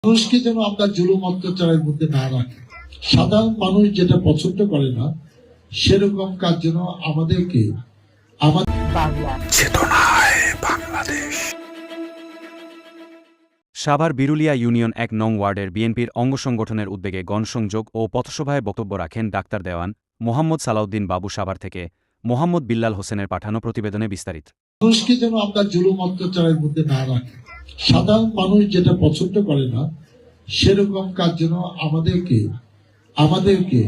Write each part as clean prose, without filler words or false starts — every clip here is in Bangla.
মানুষকে যেন আমরা জুলুম অত্যাচারের মধ্যে না রাখি। সাধারণ মানুষ যেটা পছন্দ করে না সেরকম কাজ যেন আমাদেরকে বাংলাদেশ। সাভার বিরুলিয়া ইউনিয়ন ১ নং ওয়ার্ডের বিএনপির অঙ্গ সংগঠনের উদ্যোগে গণসংযোগ ও পথসভায় বক্তব্য রাখেন ডাক্তার দেওয়ান মোহাম্মদ সালাউদ্দিন বাবু। সাভার থেকে মোহাম্মদ বিল্লাল হোসেনের পাঠানো প্রতিবেদনে বিস্তারিত। মানুষকে যেন আমরা জুলুম অত্যাচারের মধ্যে না রাখি। সাধারণ মানুষ যেটা পছন্দ করে না সেরকম কাজ যেন আমাদেরকে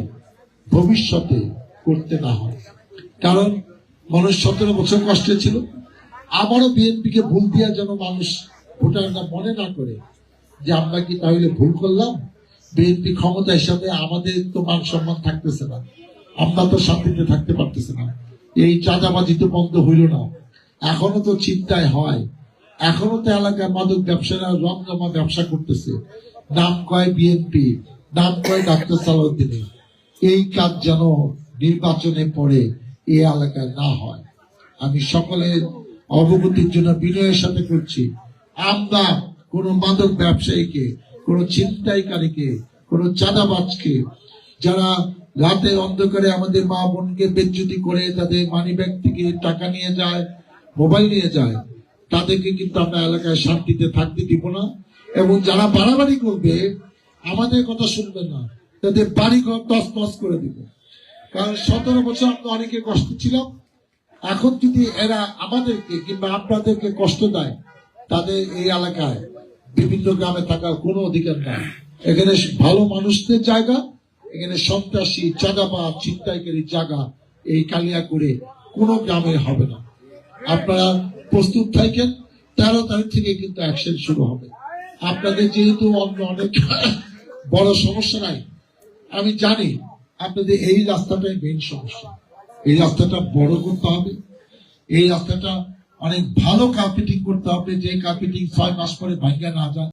ভবিষ্যতে করতে না হয়। কারণ মানুষ 17 বছর কষ্টে ছিল। আবারও বিএনপিকে ভুল দিয়া যেন মানুষ ভোটাররা মনে না করে যে আমরা কি তাহলে ভুল করলাম, বিএনপি ক্ষমতার সাথে আমাদের তো মান সম্মান থাকতেছে না, আমরা তো শান্তিতে থাকতে পারতেছে না, এই চাঁদাবাজি তো বন্ধ হইল না, এখনো তো চিন্তায় হয়, এখনো তো এলাকার মাদক ব্যবসায়ীরা রমজমা ব্যবসা করতেছে, নাম কয় বিএনপি, নাম কয় ডাক্তার সালাউদ্দিন। এই কাজ যেন নির্বাচনে পরে এই এলাকায় না হয়। আমি সকলের অবগতির জন্য বিনয়ের সাথে করছি, আমরা কোন মাদক ব্যবসায়ীকে, কোন ছিনতাইকারীকে, কোন চাঁদাবাজকে, যারা রাতের অন্ধকারে আমাদের মা বোনকে বেজ্জতি করে তাদের মানি ব্যাগ থেকে টাকা নিয়ে যায়, মোবাইল নিয়ে যায়, তাদেরকে কিন্তু আমরা এলাকায় শান্তিতে থাকতে দিব না। এবং যারা বাড়াবাড়ি করবে আমাদের কথা শুনবে না, তাদের বাড়ি ঘর তছনছ করে দিব। কারণ 17 বছর আমরা অনেকে কষ্ট ছিলাম, এখন যদি এরা আমাদেরকে কিংবা আপনাদেরকে কষ্ট দেয়, তাদের এই এলাকায় বিভিন্ন গ্রামে থাকার কোনো অধিকার নাই। এখানে ভালো মানুষদের জায়গা, এখানে সন্ত্রাসী, চাঁদাবাজ, ছিনতাইকারীর জায়গা এই কালিয়াকুড়ে কোনো গ্রামে হবে না। আপনারা প্রস্তুত থাকেন, 13 তারিখ থেকে কিন্তু অ্যাকশন শুরু হবে। আপনাদের যেহেতু অন্য অনেক বড় সমস্যা নাই, আমি জানি আপনাদের এই রাস্তাটাই মেইন সমস্যা। এই রাস্তাটা বড় করতে হবে, এই রাস্তাটা অনেক ভালো কার্পেটিং করতে হবে, যে কার্পেটিং 6 মাস পরে ভাঙ্গা না যায়।